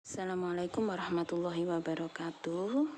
Assalamualaikum warahmatullahi wabarakatuh.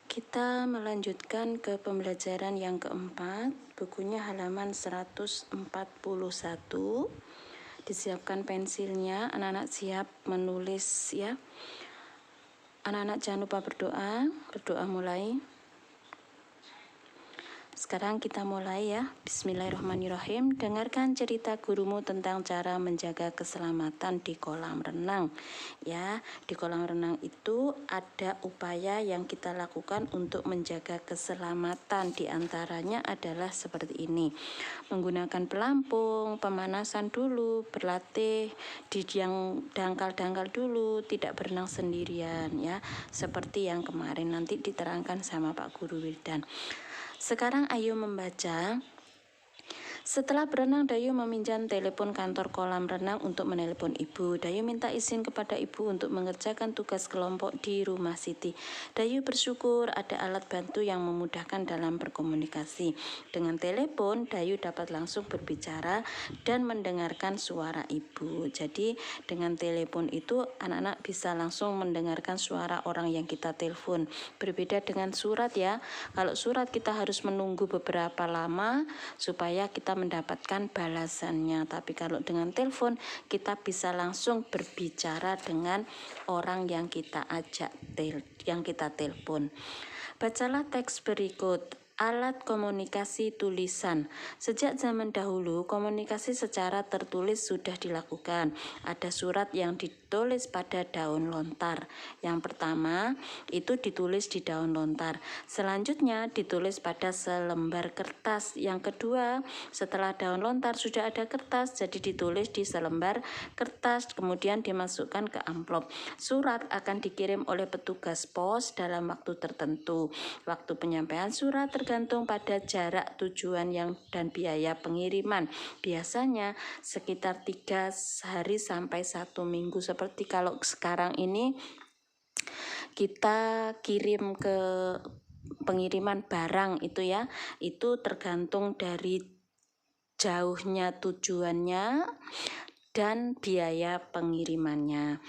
Kita melanjutkan ke pembelajaran yang keempat, bukunya halaman 141. Disiapkan pensilnya, anak-anak siap menulis ya. Anak-anak jangan lupa berdoa mulai. Sekarang kita mulai ya. Bismillahirrahmanirrahim. Dengarkan cerita gurumu tentang cara menjaga keselamatan di kolam renang. Ya, di kolam renang itu ada upaya yang kita lakukan untuk menjaga keselamatan. Di antaranya adalah seperti ini. Menggunakan pelampung, pemanasan dulu, berlatih di yang dangkal-dangkal dulu, tidak berenang sendirian ya. Seperti yang kemarin nanti diterangkan sama Pak Guru Wildan. Sekarang ayo membaca. Setelah berenang, Dayu meminjam telepon kantor kolam renang untuk menelepon ibu. Dayu minta izin kepada ibu untuk mengerjakan tugas kelompok di rumah Siti. Dayu bersyukur ada alat bantu yang memudahkan dalam berkomunikasi. Dengan telepon, Dayu dapat langsung berbicara dan mendengarkan suara ibu. Jadi dengan telepon itu anak-anak bisa langsung mendengarkan suara orang yang kita telepon. Berbeda dengan surat ya. Kalau surat kita harus menunggu beberapa lama supaya kita mendapatkan balasannya, tapi kalau dengan telepon kita bisa langsung berbicara dengan orang yang kita telepon. Bacalah teks berikut. Alat komunikasi tulisan. Sejak zaman dahulu, komunikasi secara tertulis sudah dilakukan. Ada surat yang ditulis pada daun lontar. Yang pertama, itu ditulis di daun lontar. Selanjutnya, ditulis pada selembar kertas. Yang kedua, setelah daun lontar sudah ada kertas, jadi ditulis di selembar kertas, kemudian dimasukkan ke amplop. Surat akan dikirim oleh petugas pos dalam waktu tertentu. Waktu penyampaian surat tergantung pada jarak tujuan dan biaya pengiriman. Biasanya sekitar 3 hari sampai 1 minggu. Seperti kalau sekarang ini kita kirim ke pengiriman barang itu ya, itu tergantung dari jauhnya tujuannya dan biaya pengirimannya.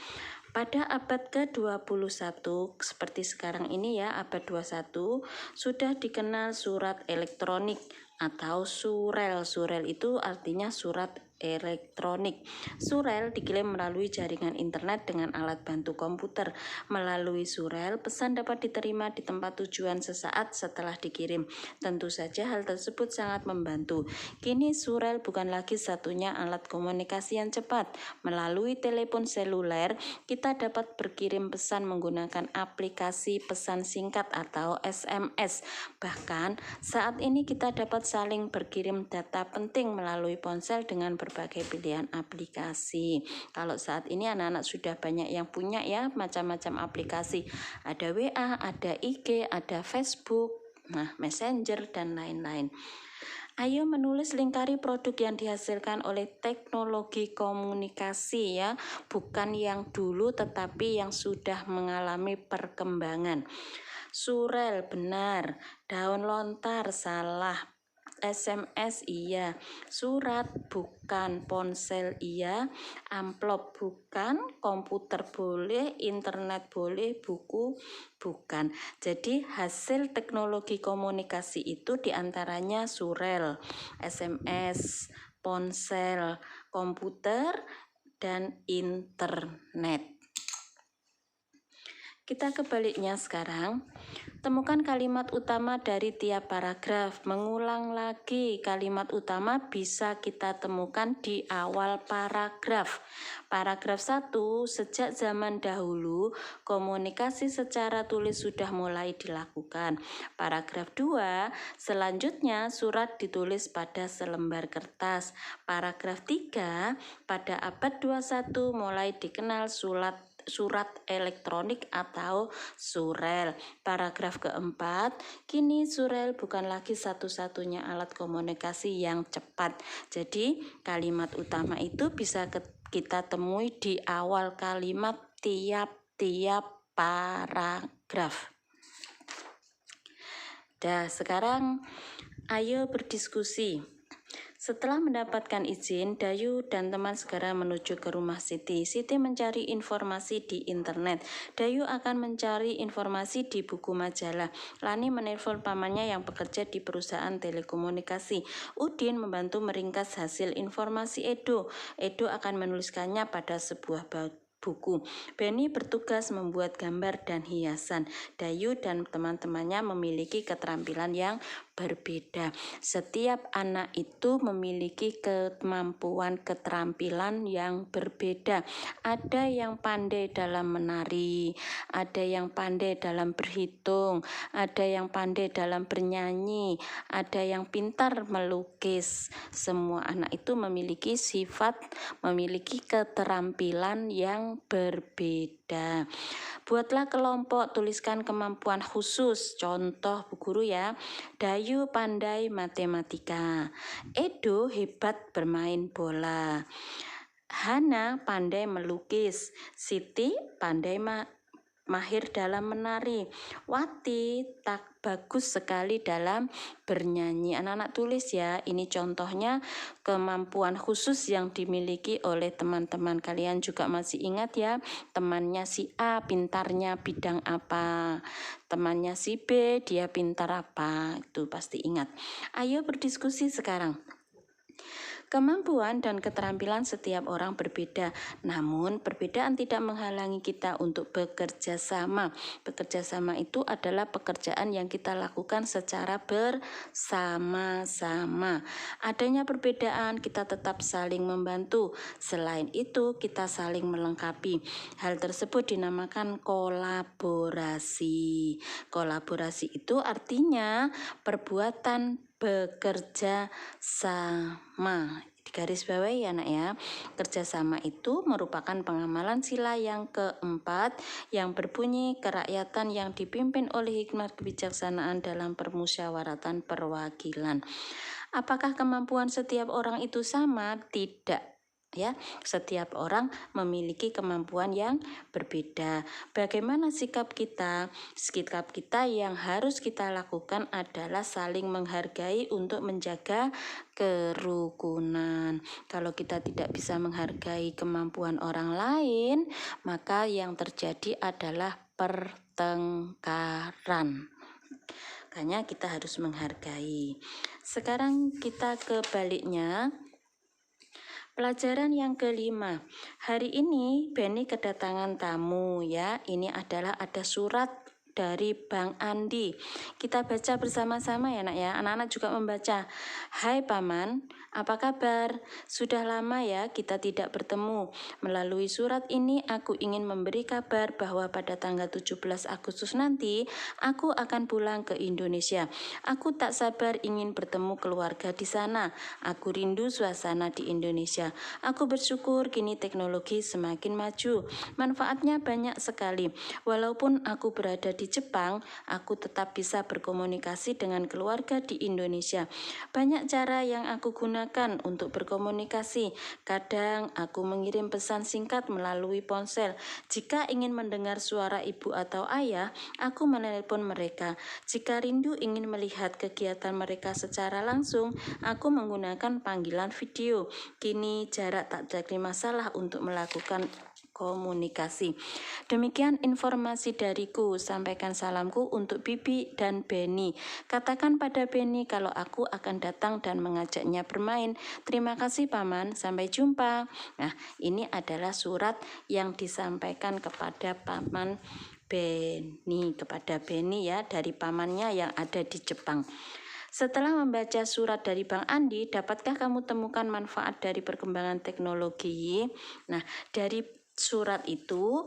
Pada abad ke-21 seperti sekarang ini ya, abad 21 sudah dikenal surat elektronik atau surel. Surel itu artinya surat elektronik. Surel dikirim melalui jaringan internet dengan alat bantu komputer. Melalui surel, pesan dapat diterima di tempat tujuan sesaat setelah dikirim. Tentu saja hal tersebut sangat membantu. Kini surel bukan lagi satunya alat komunikasi yang cepat. Melalui telepon seluler, kita dapat berkirim pesan menggunakan aplikasi pesan singkat atau SMS. Bahkan saat ini kita dapat saling berkirim data penting melalui ponsel dengan berbagai pilihan aplikasi. Kalau saat ini anak-anak sudah banyak yang punya ya macam-macam aplikasi. Ada WA, ada IG, ada Facebook, Messenger dan lain-lain. Ayo menulis lingkari produk yang dihasilkan oleh teknologi komunikasi ya, bukan yang dulu tetapi yang sudah mengalami perkembangan. Surel benar, daun lontar salah, SMS iya, surat bukan, ponsel iya, amplop bukan, komputer boleh, internet boleh, buku bukan. Jadi hasil teknologi komunikasi itu diantaranya surel, SMS, ponsel, komputer, dan internet. Kita kebaliknya sekarang. Temukan kalimat utama dari tiap paragraf. Mengulang lagi, kalimat utama bisa kita temukan di awal paragraf. Paragraf 1, sejak zaman dahulu, komunikasi secara tulis sudah mulai dilakukan. Paragraf 2, selanjutnya surat ditulis pada selembar kertas. Paragraf 3, pada abad 21 mulai dikenal surat elektronik atau surel. Paragraf keempat, kini surel bukan lagi satu-satunya alat komunikasi yang cepat. Jadi kalimat utama itu bisa kita temui di awal kalimat tiap-tiap paragraf. Sekarang ayo berdiskusi. Setelah mendapatkan izin, Dayu dan teman segera menuju ke rumah Siti. Siti mencari informasi di internet. Dayu akan mencari informasi di buku majalah. Lani menelpon pamannya yang bekerja di perusahaan telekomunikasi. Udin membantu meringkas hasil informasi Edo. Edo akan menuliskannya pada sebuah buku. Benny bertugas membuat gambar dan hiasan. Dayu dan teman-temannya memiliki keterampilan yang berbeda. Setiap anak itu memiliki keterampilan yang berbeda. Ada yang pandai dalam menari, ada yang pandai dalam berhitung, ada yang pandai dalam bernyanyi, ada yang pintar melukis. Semua anak itu memiliki memiliki keterampilan yang berbeda. Buatlah kelompok, tuliskan kemampuan khusus. Contoh Bu Guru ya, Dayu pandai matematika, Edo hebat bermain bola, Hana pandai melukis, Siti pandai mahir dalam menari, Wati tak bagus sekali dalam bernyanyi. Anak-anak tulis ya, ini contohnya kemampuan khusus yang dimiliki oleh teman-teman. Kalian juga masih ingat ya, temannya si A pintarnya bidang apa, temannya si B dia pintar apa, itu pasti ingat. Ayo berdiskusi sekarang. Kemampuan dan keterampilan setiap orang berbeda, namun perbedaan tidak menghalangi kita untuk bekerja sama. Bekerja sama itu adalah pekerjaan yang kita lakukan secara bersama-sama. Adanya perbedaan, kita tetap saling membantu. Selain itu, kita saling melengkapi. Hal tersebut dinamakan kolaborasi. Kolaborasi itu artinya perbuatan bekerja sama. Di garis bawah ya anak ya, kerjasama itu merupakan pengamalan sila yang keempat yang berbunyi kerakyatan yang dipimpin oleh hikmat kebijaksanaan dalam permusyawaratan perwakilan. Apakah kemampuan setiap orang itu sama? Tidak. Ya, setiap orang memiliki kemampuan yang berbeda. Bagaimana sikap kita? Sikap kita yang harus kita lakukan adalah saling menghargai untuk menjaga kerukunan. Kalau kita tidak bisa menghargai kemampuan orang lain, maka yang terjadi adalah pertengkaran. Makanya kita harus menghargai. Sekarang kita ke baliknya. Pelajaran yang kelima. Hari ini Benny kedatangan tamu ya. Ini adalah ada surat dari Bang Andi. Kita baca bersama-sama ya nak ya. Anak-anak juga membaca. Hai Paman, apa kabar? Sudah lama ya kita tidak bertemu. Melalui surat ini aku ingin memberi kabar bahwa pada tanggal 17 Agustus nanti aku akan pulang ke Indonesia. Aku tak sabar ingin bertemu keluarga di sana. Aku rindu suasana di Indonesia. Aku bersyukur kini teknologi semakin maju. Manfaatnya banyak sekali. Walaupun aku berada di Jepang, aku tetap bisa berkomunikasi dengan keluarga di Indonesia. Banyak cara yang aku gunakan untuk berkomunikasi. Kadang aku mengirim pesan singkat melalui ponsel. Jika ingin mendengar suara ibu atau ayah, aku menelpon mereka. Jika rindu ingin melihat kegiatan mereka secara langsung, aku menggunakan panggilan video. Kini jarak tak jadi masalah untuk melakukan komunikasi. Demikian informasi dariku. Sampaikan salamku untuk Bibi dan Benny. Katakan pada Benny kalau aku akan datang dan mengajaknya bermain. Terima kasih Paman. Sampai jumpa. Nah, ini adalah surat yang disampaikan kepada Paman Benny, ya, dari pamannya yang ada di Jepang. Setelah membaca surat dari Bang Andi, dapatkah kamu temukan manfaat dari perkembangan teknologi? Nah, dari surat itu,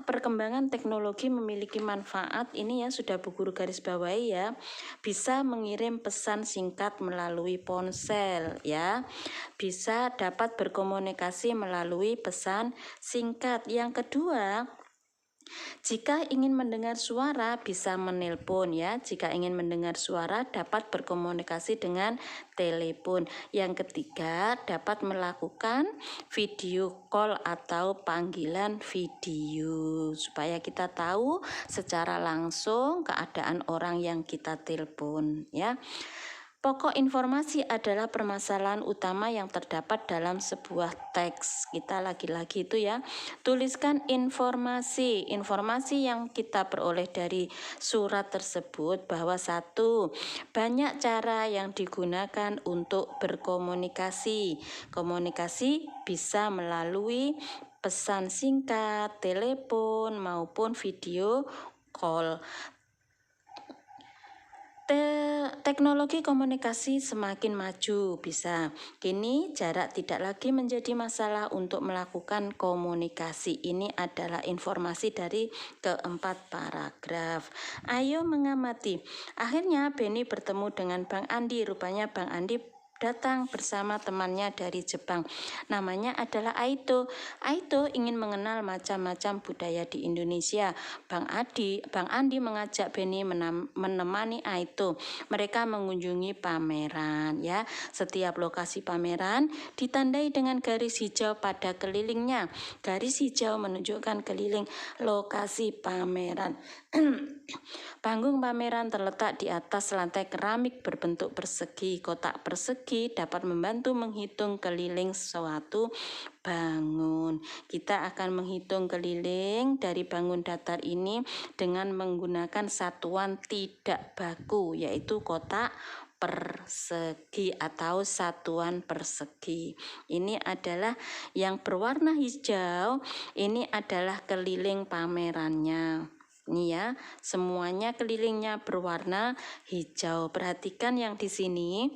perkembangan teknologi memiliki manfaat. Ini ya sudah Bu Guru garis bawahi ya. Bisa mengirim pesan singkat melalui ponsel ya. Bisa dapat berkomunikasi melalui pesan singkat. Yang kedua, jika ingin mendengar suara bisa menelpon ya. Jika ingin mendengar suara dapat berkomunikasi dengan telepon. Yang ketiga dapat melakukan video call atau panggilan video supaya kita tahu secara langsung keadaan orang yang kita telepon ya. Pokok informasi adalah permasalahan utama yang terdapat dalam sebuah teks. Kita lagi-lagi itu ya, tuliskan informasi yang kita peroleh dari surat tersebut, bahwa satu, banyak cara yang digunakan untuk berkomunikasi. Komunikasi bisa melalui pesan singkat, telepon, maupun video call. Teknologi komunikasi semakin maju, bisa. Kini jarak tidak lagi menjadi masalah untuk melakukan komunikasi. Ini adalah informasi dari keempat paragraf. Ayo mengamati. Akhirnya Benny bertemu dengan Bang Andi. Rupanya Bang Andi datang bersama temannya dari Jepang. Namanya adalah Aito. Aito ingin mengenal macam-macam budaya di Indonesia. Bang Andi mengajak Benny menemani Aito. Mereka mengunjungi pameran ya. Setiap lokasi pameran ditandai dengan garis hijau pada kelilingnya. Garis hijau menunjukkan keliling lokasi pameran. Panggung pameran terletak di atas lantai keramik berbentuk persegi. Kotak persegi dapat membantu menghitung keliling suatu bangun. Kita akan menghitung keliling dari bangun datar ini dengan menggunakan satuan tidak baku, yaitu kotak persegi atau satuan persegi. Ini adalah yang berwarna hijau, ini adalah keliling pamerannya. Ini ya, semuanya kelilingnya berwarna hijau. Perhatikan yang di sini.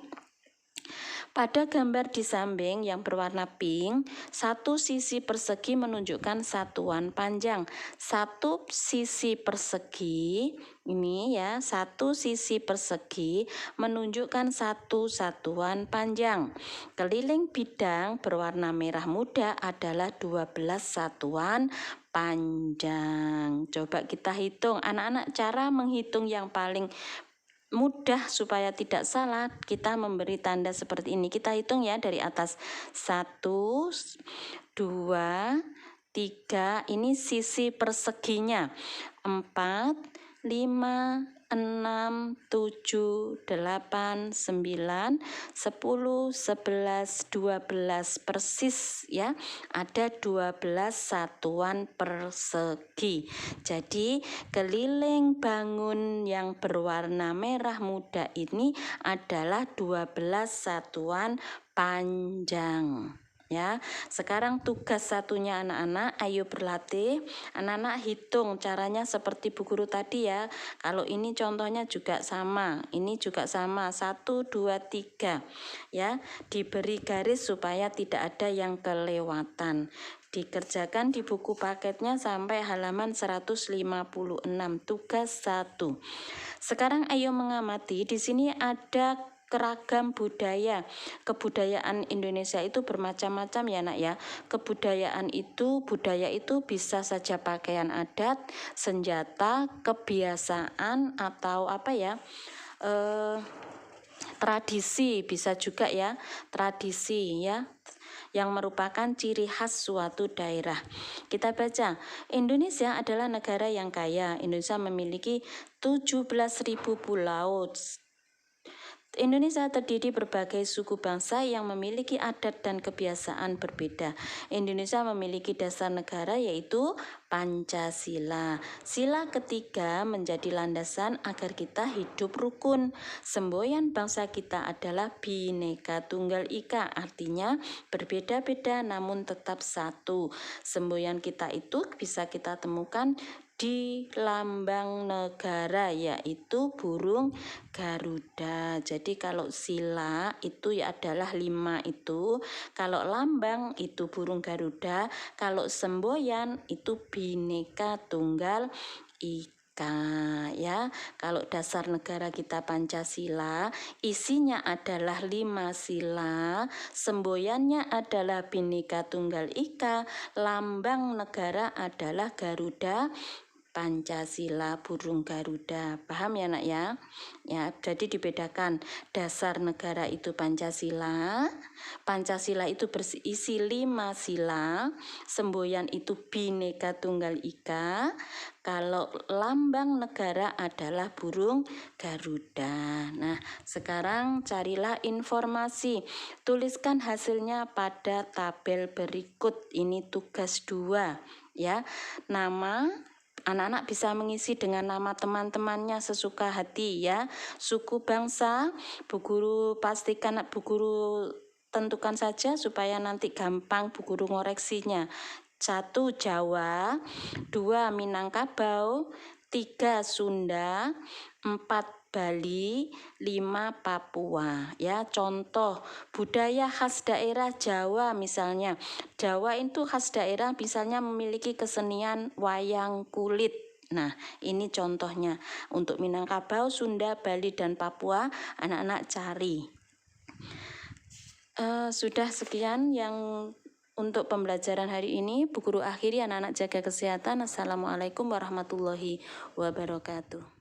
Pada gambar di samping yang berwarna pink, satu sisi persegi menunjukkan satuan panjang. Satu sisi persegi, ini ya, satu sisi persegi menunjukkan satu satuan panjang. Keliling bidang berwarna merah muda adalah 12 satuan panjang. Coba kita hitung, anak-anak, cara menghitung yang paling mudah supaya tidak salah, kita memberi tanda seperti ini. Kita hitung ya dari atas. 1, 2, 3, ini sisi perseginya. 4, 5, 6, 7, 8, 9, 10, 11, 12, persis ya. Ada 12 satuan persegi. Jadi keliling bangun yang berwarna merah muda ini adalah 12 satuan panjang. Ya, sekarang tugas satunya anak-anak, ayo berlatih. Anak-anak hitung caranya seperti Bu Guru tadi ya. Kalau ini contohnya juga sama, ini juga sama, 1, 2, 3 ya. Diberi garis supaya tidak ada yang kelewatan. Dikerjakan di buku paketnya sampai halaman 156. Tugas 1. Sekarang ayo mengamati, di sini ada keragam budaya. Kebudayaan Indonesia itu bermacam-macam ya nak ya. Budaya itu bisa saja pakaian adat, senjata, kebiasaan, atau apa ya, tradisi bisa juga ya, tradisi ya, yang merupakan ciri khas suatu daerah. Kita baca, Indonesia adalah negara yang kaya. Indonesia memiliki 17.000 pulau. Indonesia terdiri berbagai suku bangsa yang memiliki adat dan kebiasaan berbeda. Indonesia memiliki dasar negara yaitu Pancasila. Sila ketiga menjadi landasan agar kita hidup rukun. Semboyan bangsa kita adalah Bhinneka Tunggal Ika, artinya berbeda-beda namun tetap satu. Semboyan kita itu bisa kita temukan di lambang negara, yaitu burung Garuda. Jadi kalau sila itu ya adalah 5 itu, kalau lambang itu burung Garuda, kalau semboyan itu Bhinneka Tunggal Ika ya. Kalau dasar negara kita Pancasila, isinya adalah 5 sila, semboyannya adalah Bhinneka Tunggal Ika, lambang negara adalah Garuda, Pancasila burung Garuda. Paham ya nak ya? Ya, jadi dibedakan. Dasar negara itu Pancasila. Pancasila itu berisi 5 sila. Semboyan itu Bhinneka Tunggal Ika. Kalau lambang negara adalah burung Garuda. Nah, sekarang carilah informasi. Tuliskan hasilnya pada tabel berikut. Ini tugas 2 ya. Nama, anak-anak bisa mengisi dengan nama teman-temannya sesuka hati ya. Suku bangsa, Bu Guru pastikan Bu Guru tentukan saja supaya nanti gampang Bu Guru ngoreksinya. 1 Jawa, 2 Minangkabau, 3 Sunda, 4 Bali, 5 Papua. Ya, contoh budaya khas daerah Jawa misalnya. Jawa itu khas daerah misalnya memiliki kesenian wayang kulit. Nah, ini contohnya. Untuk Minangkabau, Sunda, Bali, dan Papua, anak-anak cari. Sudah sekian yang untuk pembelajaran hari ini. Bu Guru akhiri, anak-anak jaga kesehatan. Assalamualaikum warahmatullahi wabarakatuh.